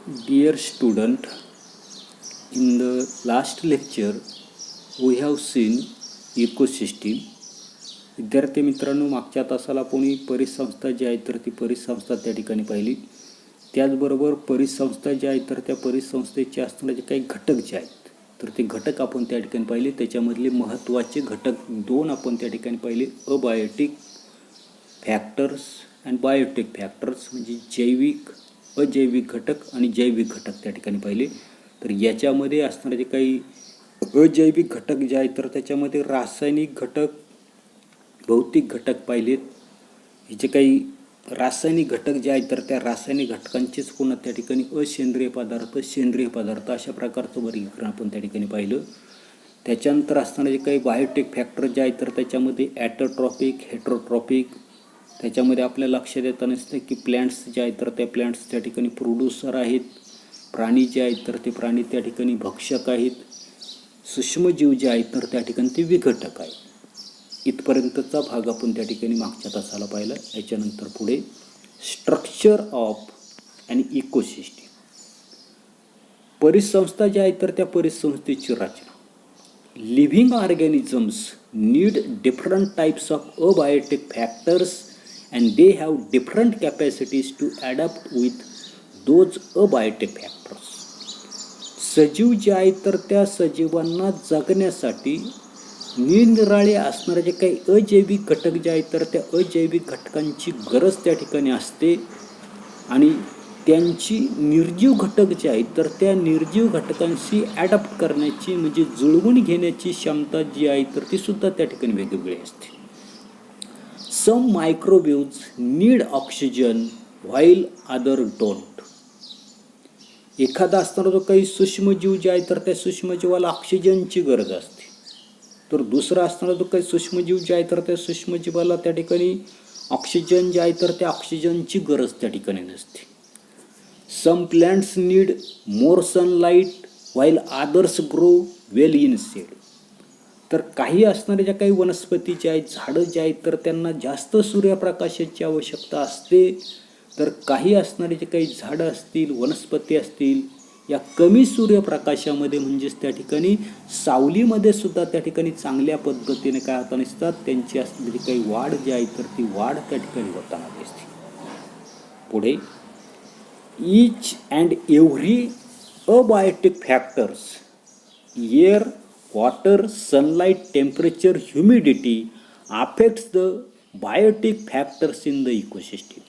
Dear student, in the last lecture we have seen ecosystem. विद्यार्थी मित्रांनो, मागच्या तासाला आपण परिसंस्था जी आहे तर ती परिसंस्था त्या ठिकाणी पाहिली. त्याचबरोबर परिसंस्था जी आहे तर त्या परिसंस्थेचे असणारे जे काही घटक जे आहेत तर ते घटक आपण त्या ठिकाणी पाहिले. त्याच्यामधले महत्त्वाचे घटक दोन आपण त्या ठिकाणी पाहिले, abiotic factors and biotic factors, म्हणजे जैविक अजैविक घटक आणि जैविक घटक त्या ठिकाणी पाहिले. तर याच्यामध्ये असणारे जे काही अजैविक घटक जे आहेत तर त्याच्यामध्ये रासायनिक घटक, भौतिक घटक पाहिलेत. हे जे काही रासायनिक घटक जे आहेत तर त्या रासायनिक घटकांचेच पुन्हा त्या ठिकाणी असेंद्रिय पदार्थ, सेंद्रिय पदार्थ अशा प्रकारचं वर्गीकरण आपण त्या ठिकाणी पाहिलं. त्याच्यानंतर असणारे जे काही बायोटिक फॅक्टर जे आहेत तर त्याच्यामध्ये ॲटोट्रॉपिक, हेट्रोट्रॉपिक. त्याच्यामध्ये आपल्या लक्षात येतं नसतं की प्लॅन्ट्स जे आहेत तर त्या प्लॅन्ट्स त्या ठिकाणी प्रोड्युसर आहेत, प्राणी जे आहेत तर ते प्राणी त्या ठिकाणी भक्षक आहेत, सूक्ष्मजीव जे आहेत तर त्या ठिकाणी ते विघटक आहेत. इथपर्यंतचा भाग आपण त्या ठिकाणी मागच्या तासाला पाहिला. याच्यानंतर पुढे स्ट्रक्चर ऑफ अँड इकोसिस्टीम. परिसंस्था ज्या आहेत तर त्या परिसंस्थेची रचना. Living organisms need different types of abiotic factors and they have different capacities to adapt with those abiotic factors. सजीव जे आहेत तर त्या सजीवांना जगण्यासाठी निरनिराळे असणारे जे काही अजैविक घटक जे आहेत तर त्या अजैविक घटकांची गरज त्या ठिकाणी असते आणि त्यांची निर्जीव घटक जे आहेत तर त्या निर्जीव घटकांशी ॲडॅप्ट करण्याची म्हणजे जुळवून घेण्याची क्षमता जी आहे तर ती सुद्धा त्या ठिकाणी वेगवेगळी असते. Some microwaves need oxygen while other don't. एखादा असणारा जो काही सूक्ष्मजीव जे आहे तर त्या सूक्ष्मजीवाला ऑक्सिजनची गरज असते, तर दुसरा असणारा जो काही सूक्ष्मजीव जे आहे तर त्या सूक्ष्मजीवाला त्या ठिकाणी ऑक्सिजन जे आहे तर त्या ऑक्सिजनची गरज त्या ठिकाणी नसते. Some plants need more sunlight while others grow well in shade. तर काही असणाऱ्या ज्या काही वनस्पती जे आहेत, झाडं जे आहेत तर त्यांना जास्त सूर्यप्रकाशाची आवश्यकता असते, तर काही असणारे जे काही झाडं असतील, वनस्पती असतील, या कमी सूर्यप्रकाशामध्ये म्हणजेच त्या ठिकाणी सावलीमध्ये सुद्धा त्या ठिकाणी चांगल्या पद्धतीने काय होताना दिसतात, त्यांची असलेली काही वाढ जी आहे तर ती वाढ त्या ठिकाणी होताना दिसते. पुढे each and every abiotic factors, air, water, sunlight, temperature, humidity affects the biotic factors in the ecosystem.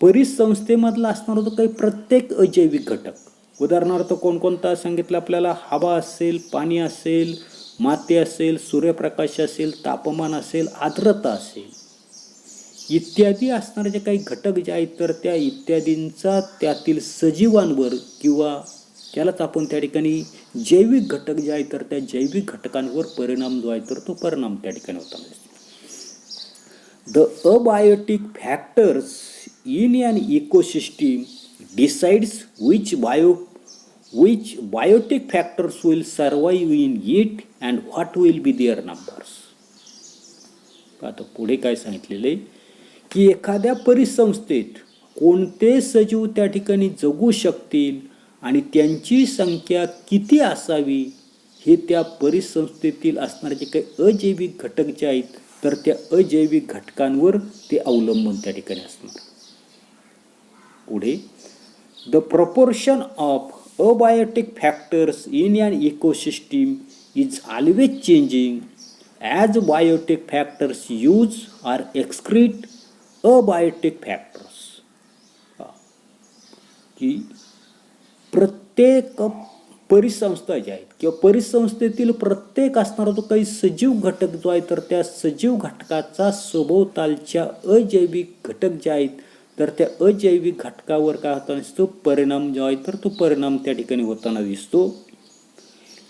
परिसंस्थेमधला असणारा जो काही प्रत्येक अजैविक घटक, उदाहरणार्थ कोणकोणता सांगितलं आपल्याला, हवा असेल, पाणी असेल, माती असेल, सूर्यप्रकाश असेल, तापमान असेल, आर्द्रता असेल, इत्यादी असणारे जे काही घटक जे आहेत तर त्या इत्यादींचा त्यातील सजीवांवर किंवा त्यालाच आपण त्या ठिकाणी जैविक घटक जे आहेत तर त्या जैविक घटकांवर परिणाम जो आहे तर तो परिणाम त्या ठिकाणी होताना दिसतो. The abiotic factors in an ecosystem decides which biotic factors will survive in it and what will be their numbers. आता पुढे काय सांगितलेलं आहे की एखाद्या परिसंस्थेत कोणते सजीव त्या ठिकाणी जगू शकतील आणि त्यांची संख्या किती असावी हे त्या परिसंस्थेतील असणारे जे काही अजैविक घटक जे आहेत तर त्या अजैविक घटकांवर ते अवलंबून त्या ठिकाणी असणार. पुढे the proportion of abiotic factors in an ecosystem is always changing as biotic factors use or excrete abiotic factors. की प्रत्येक परिसंस्था ज्या आहेत किंवा परिसंस्थेतील प्रत्येक असणारा जो काही सजीव घटक जो आहे तर त्या सजीव घटकाचा सभोवतालच्या अजैविक घटक जे आहेत तर त्या अजैविक घटकावर काय होताना दिसतो, परिणाम जो आहे तर तो परिणाम त्या ठिकाणी होताना दिसतो.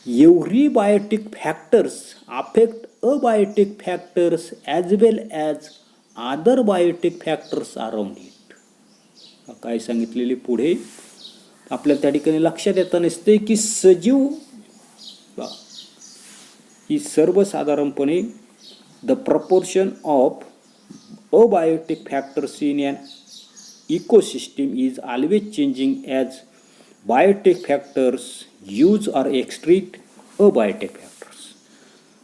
Every biotic factors affect abiotic factors as well as other biotic factors around it. काय सांगितलेले पुढे आपल्या त्या ठिकाणी लक्षात येताना दिसते की सजीव ही सर्वसाधारणपणे the proportion of abiotic factors in an ecosystem is always changing as biotic factors use or extract abiotic factors.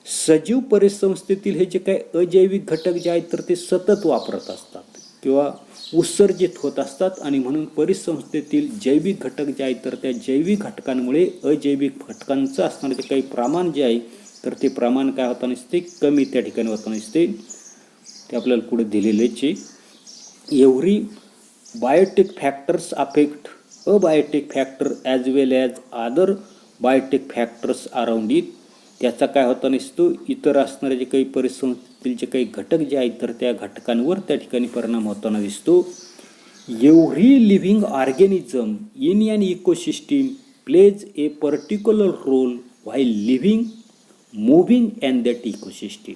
सजीव परिसंस्थेतील हे जे काही अजैविक घटक जे आहेत तर ते सतत वापरत असतात किंवा उत्सर्जित होत असतात आणि म्हणून परिसंस्थेतील जैविक घटक जे आहेत तर त्या जैविक घटकांमुळे अजैविक घटकांचं असणारे जे काही प्रमाण जे आहे तर ते प्रमाण काय होताना दिसते, कमी त्या ठिकाणी होताना दिसते. ते आपल्याला पुढे दिलेलेच आहे. Every biotic factors affect abiotic factor as well as other biotic factors around it. त्याचा काय होताना दिसतो, इतर असणारे जे काही परिसंस्थेतील जे काही घटक जे आहेत तर त्या घटकांवर त्या ठिकाणी परिणाम होताना दिसतो. Every living organism in an ecosystem plays a particular role while living moving an that ecosystem.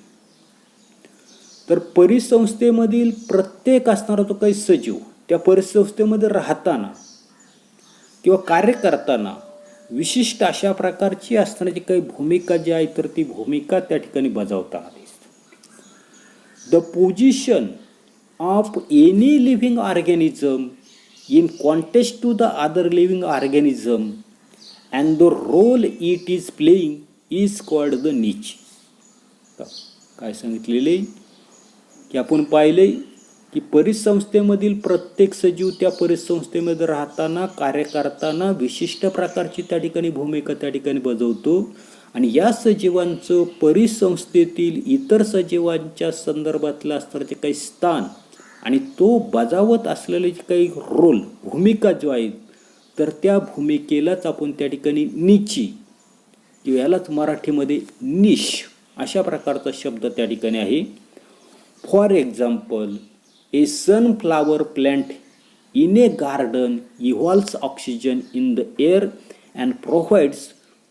तर परिसंस्थेमधील प्रत्येक असणारा जो काही सजीव त्या परिसंस्थेमध्ये राहताना किंवा कार्य करताना विशिष्ट अशा प्रकारची असणारी काही भूमिका जी आहे तर ती भूमिका त्या ठिकाणी बजावताना दिसते. The position of any living organism in context to the other living organism and the role it is playing is called the niche. काय सांगितलेले की आपण पाहिले की परिसंस्थेमधील प्रत्येक सजीव त्या परिसंस्थेमध्ये राहताना कार्य करताना विशिष्ट प्रकारची त्या ठिकाणी भूमिका त्या ठिकाणी बजावतो आणि या सजीवांचं परिसंस्थेतील इतर सजीवांच्या संदर्भातलं असणारं जे काही स्थान आणि तो बजावत असलेले जे काही रोल भूमिका जो आहे तर त्या भूमिकेलाच आपण त्या ठिकाणी निची किंवा यालाच मराठीमध्ये निश अशा प्रकारचा शब्द त्या ठिकाणी आहे. For example, a sunflower plant in a garden evolves oxygen in the air and provides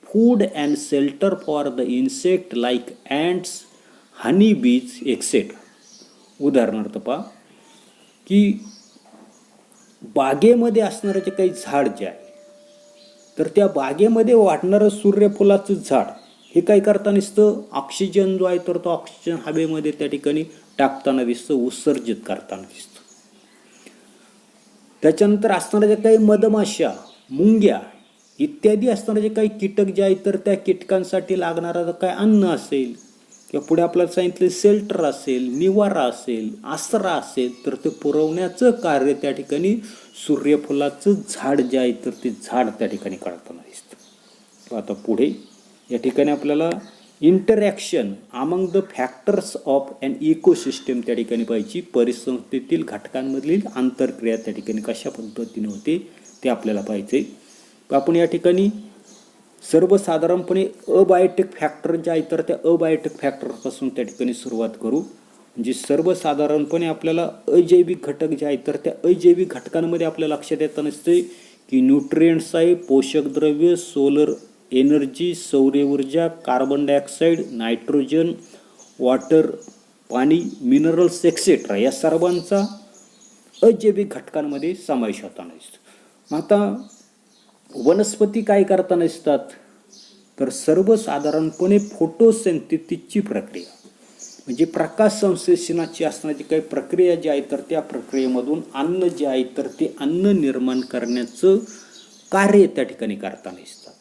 food and shelter for the insect like ants, honey bees etcetera. उदाहरणार्थ पहा की बागेमध्ये असणारं जे काही झाड जे आहे तर त्या बागेमध्ये वाढणारं सूर्यफुलाचं झाड हे काय करताना दिसतं, ऑक्सिजन जो आहे तर तो ऑक्सिजन हवेमध्ये त्या ठिकाणी टाकताना दिसतं, उत्सर्जित करताना दिसतं. त्याच्यानंतर असणाऱ्या ज्या काही मधमाशा, मुंग्या इत्यादी असणारे जे काही कीटक जे आहेत तर त्या कीटकांसाठी लागणारा काय अन्न असेल किंवा पुढे आपल्याला सांगितलं शेल्टर असेल, निवारा असेल, आसरा असेल तर ते पुरवण्याचं कार्य त्या ठिकाणी सूर्यफुलाचं झाड जे आहे तर ते झाड त्या ठिकाणी काढताना दिसतं. आता पुढे या ठिकाणी आपल्याला interaction among the factors of an ecosystem त्या ठिकाणी पाहिजे. परिसंस्थेतील घटकांमधील आंतरक्रिया त्या ठिकाणी कशा पद्धतीने होते ते आपल्याला पाहिजे. आपण या ठिकाणी सर्वसाधारणपणे अबायोटिक फॅक्टर जे आहे तर त्या अबायोटिक फॅक्टरपासून त्या ठिकाणी सुरुवात करू. म्हणजे सर्वसाधारणपणे आपल्याला अजैविक घटक जे आहेत तर त्या अजैविक घटकांमध्ये आपल्या लक्षात येताना नसते की न्यूट्रिएंट्स आहे, पोषक द्रव्य, सोलर एनर्जी, सौर ऊर्जा, कार्बन डायऑक्साईड, नायट्रोजन, वॉटर, पाणी, मिनरल्स एक्सेट्रा या सर्वांचा अजैविक घटकांमध्ये समावेश होताना दिसतो. आता वनस्पती काय करताना दिसतात तर सर्वसाधारणपणे फोटोसिंथेसिसची प्रक्रिया म्हणजे प्रकाश संश्लेषणाची असणारी काही प्रक्रिया जी आहे तर त्या प्रक्रियेमधून अन्न जे आहे तर ते अन्न निर्माण करण्याचं कार्य त्या ठिकाणी करताना दिसतात.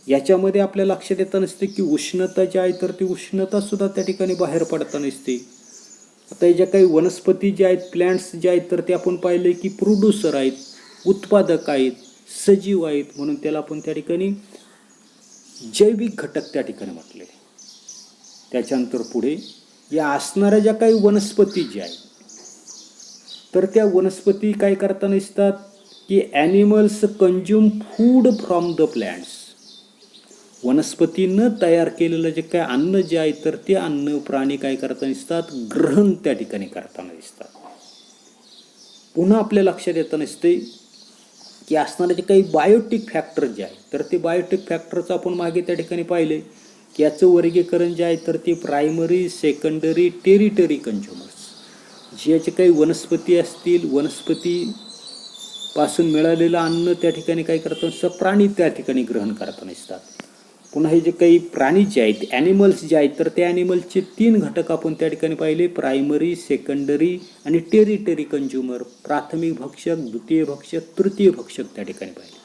याच्यामध्ये आपल्या लक्षात येताना दिसते की उष्णता जी आहे तर ती उष्णता सुद्धा त्या ठिकाणी बाहेर पडताना दिसते. आता ज्या काही वनस्पती ज्या आहेत, प्लॅन्ट्स जे आहेत तर ते आपण पाहिले की प्रोड्युसर आहेत, उत्पादक आहेत, सजीव आहेत, म्हणून त्याला आपण त्या ठिकाणी जैविक घटक त्या ठिकाणी म्हटले. त्याच्यानंतर पुढे या असणाऱ्या ज्या काही वनस्पती ज्या आहेत तर त्या वनस्पती काय करताना दिसतात की animals consume food from the plants. वनस्पतीनं तयार केलेलं जे काय अन्न जे आहे तर ते अन्न प्राणी काय करताना दिसतात, ग्रहण त्या ठिकाणी करताना दिसतात. पुन्हा आपल्या लक्षात येताना दिसते की असणारे जे काही बायोटिक फॅक्टर जे आहे तर ते बायोटिक फॅक्टरचं आपण मागे त्या ठिकाणी पाहिले की याचं वर्गीकरण जे आहे तर ते प्रायमरी, सेकंडरी, टेरिटरी कंझ्युमर्स. जे याचे काही वनस्पती असतील, वनस्पतीपासून मिळालेलं अन्न त्या ठिकाणी काय करताना प्राणी त्या ठिकाणी ग्रहण करताना दिसतात. पुन्हा हे जे काही प्राणी जे आहेत, ॲनिमल्स जे आहेत, तर त्या ॲनिमल्सचे 3 घटक आपण त्या ठिकाणी पाहिले, प्रायमरी, सेकंडरी आणि टेरिटरी कंझ्युमर. प्राथमिक भक्षक, द्वितीय भक्षक, तृतीय भक्षक त्या ठिकाणी पाहिले.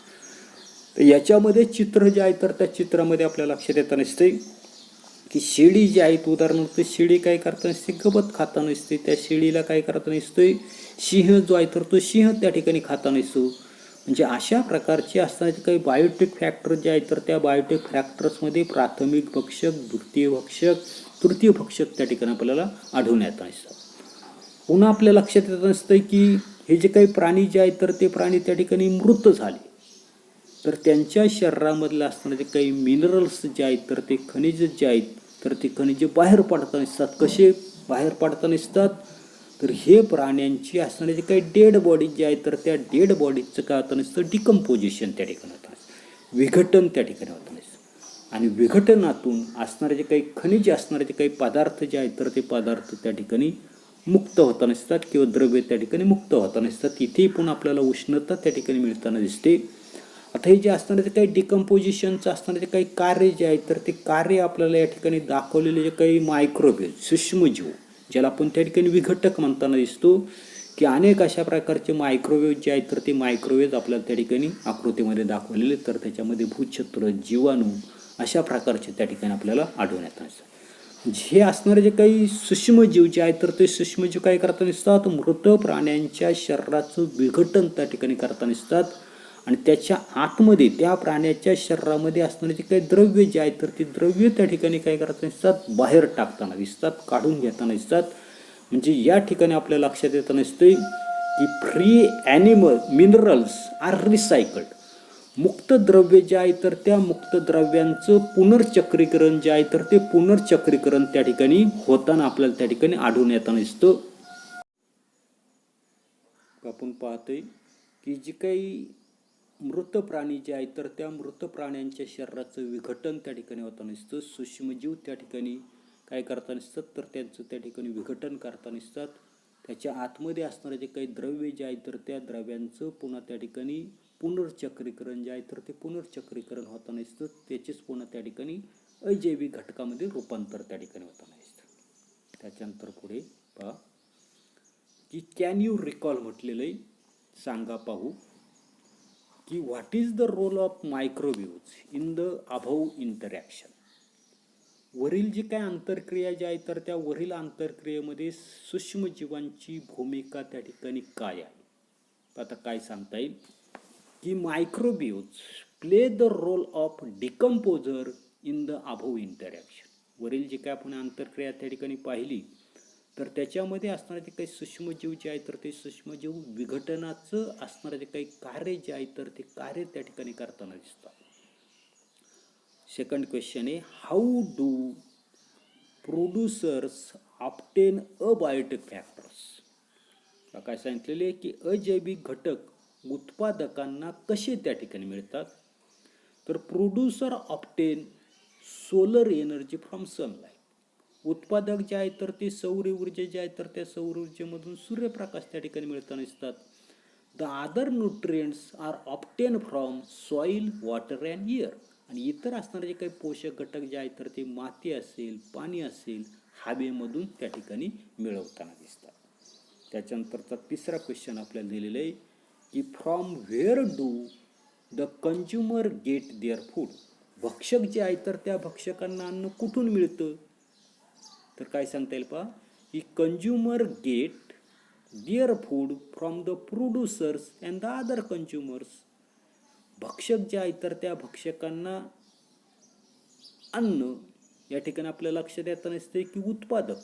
तर याच्यामध्ये चित्र जे आहे, तर त्या चित्रामध्ये आपल्या लक्षात येतं नसते की शेळी जी आहेत, उदाहरणार्थ शेळी काय करता नसते, गवत खाता नसते. त्या शेळीला काय करता नसतोय, सिंह जो आहे तर तो सिंह त्या ठिकाणी खाता नसतो. म्हणजे अशा प्रकारचे असणारे काही बायोटिक फॅक्टर जे आहेत, तर त्या बायोटिक फॅक्टर्समध्ये प्राथमिक भक्षक, द्वितीय भक्षक, तृतीय भक्षक त्या ठिकाणी आपल्याला आढळून येत नसतात. पुन्हा आपल्या लक्षात येत नसतं की हे जे काही प्राणी जे आहेत, तर ते प्राणी त्या ठिकाणी मृत झाले, तर त्यांच्या शरीरामधलं असणारे काही मिनरल्स जे आहेत, तर ते खनिज जे आहेत, तर ते खनिज बाहेर पडता नसतात. कसे बाहेर पडता नसतात, तर हे प्राण्यांची असणारे जे काही डेड बॉडी जे आहेत, तर त्या डेड बॉडीचं काय होतं नसतं, डिकम्पोजिशन त्या ठिकाणी होतं नसतं, विघटन त्या ठिकाणी होतं नसतं. आणि विघटनातून असणारे जे काही खनिज असणारे जे काही पदार्थ जे आहेत, तर ते पदार्थ त्या ठिकाणी मुक्त होता नसतात किंवा द्रव्य त्या ठिकाणी मुक्त होता नसतात. इथेही पुन्हा आपल्याला उष्णता त्या ठिकाणी मिळताना दिसते. आता हे जे असणारे ते काही डिकम्पोजिशनचं असणारे काही कार्य जे आहेत, तर ते कार्य आपल्याला या ठिकाणी दाखवलेले जे काही मायक्रोवेव्ह, सूक्ष्मजीव, ज्याला आपण त्या ठिकाणी विघटक म्हणताना दिसतो, की अनेक अशा प्रकारचे मायक्रोवेव्ह जे आहेत, तर ते मायक्रोवेव्ह आपल्याला त्या ठिकाणी आकृतीमध्ये दाखवलेले, तर त्याच्यामध्ये भूछत्र, जीवाणू अशा प्रकारचे त्या ठिकाणी आपल्याला आढळून येतात. हे असणारे जे काही सूक्ष्मजीव जे आहेत, तर ते सूक्ष्मजीव काय करताना दिसतात, मृत प्राण्यांच्या शरीराचं विघटन त्या ठिकाणी करताना दिसतात. आणि त्याच्या आतमध्ये त्या प्राण्याच्या शरीरामध्ये असणारे जे काही द्रव्य जे आहेत, तर ते द्रव्य त्या ठिकाणी काय करताना दिसतात, बाहेर टाकताना दिसतात, काढून घेताना दिसतात. म्हणजे या ठिकाणी आपल्या लक्षात येतं नसते की free animal minerals are recycled. मुक्त द्रव्य जे आहे, तर त्या मुक्त द्रव्यांचं पुनर्चक्रीकरण जे आहे, तर ते पुनर्चक्रीकरण त्या ठिकाणी होताना आपल्याला त्या ठिकाणी आढळून येताना दिसतं. आपण पाहतोय की जे काही मृत प्राणी जे आहेत, तर त्या मृत प्राण्यांच्या शरीराचं विघटन त्या ठिकाणी होताना दिसतं. सूक्ष्मजीव त्या ठिकाणी काय करता नसतात, तर त्यांचं त्या ठिकाणी विघटन करता नसतात. त्याच्या आतमध्ये असणारे जे काही द्रव्य जे आहेत, तर त्या द्रव्यांचं पुन्हा त्या ठिकाणी पुनर्चक्रीकरण जे आहे, तर ते पुनर्चक्रीकरण होताना दिसतं. त्याचेच पुन्हा त्या ठिकाणी अजैविक घटकामध्ये रूपांतर त्या ठिकाणी होताना दिसतं. त्याच्यानंतर पुढे पहा की कॅन यू रिकॉल म्हटलेलं आहे, सांगा पाहू की what is the role of microwaves in the अभाव इंटरॅक्शन. वरील जी काय आंतरक्रिया जी आहे, तर त्या वरील आंतरक्रियेमध्ये सूक्ष्मजीवांची भूमिका त्या ठिकाणी काय आहे. आता काय सांगता येईल की microwaves play the role of decomposer in the अभाव इंटरॅक्शन. वरील जी काय आपण आंतरक्रिया त्या ठिकाणी पाहिली, तर त्याच्यामध्ये असणारे जे काही सूक्ष्मजीव जे आहेत, तर ते सूक्ष्मजीव विघटनाचं असणारे जे काही कार्य जे आहे, तर ते कार्य त्या ठिकाणी करताना दिसतात. सेकंड क्वेश्चन आहे, how do producers obtain abiotic factors. काय सांगितलेले आहे की अजैविक घटक उत्पादकांना कसे त्या ठिकाणी मिळतात. तर producer obtain solar energy from sunlight. उत्पादक जे आहेत, तर ते सौर ऊर्जा जे आहेत, तर त्या सौर ऊर्जेमधून सूर्यप्रकाश त्या ठिकाणी मिळताना दिसतात. The other nutrients are obtain from soil, water and air. आणि इतर असणारे जे काही पोषक घटक जे आहेत, तर ते माती असेल, पाणी असेल, हवेमधून त्या ठिकाणी मिळवताना दिसतात. त्याच्यानंतरचा तिसरा क्वेश्चन आपल्याला दिलेला आहे की from where do the consumer get their food. भक्षक जे आहेत, तर त्या भक्षकांना अन्न कुठून मिळतं. तर काय सांगता येईल पहा की consumer get their food from the producers and the other consumers. भक्षक जे आहेत, तर त्या भक्षकांना अन्न या ठिकाणी आपल्या लक्षात येतं नसते की उत्पादक.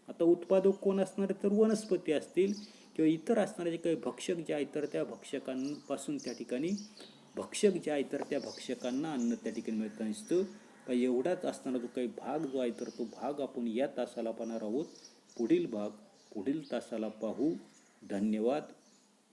आता उत्पादक कोण असणार, तर वनस्पती असतील किंवा इतर असणारे जे काही भक्षक जे आहेत, तर त्या भक्षकांपासून त्या ठिकाणी भक्षक जे आहेत, तर त्या भक्षकांना अन्न त्या ठिकाणी मिळताना दिसतं. एवढाच असणारा जो काही भाग जो आहे, तर तो भाग आपण या तासाला पाहणार आहोत. पुढील भाग पुढील तासाला पाहू. धन्यवाद.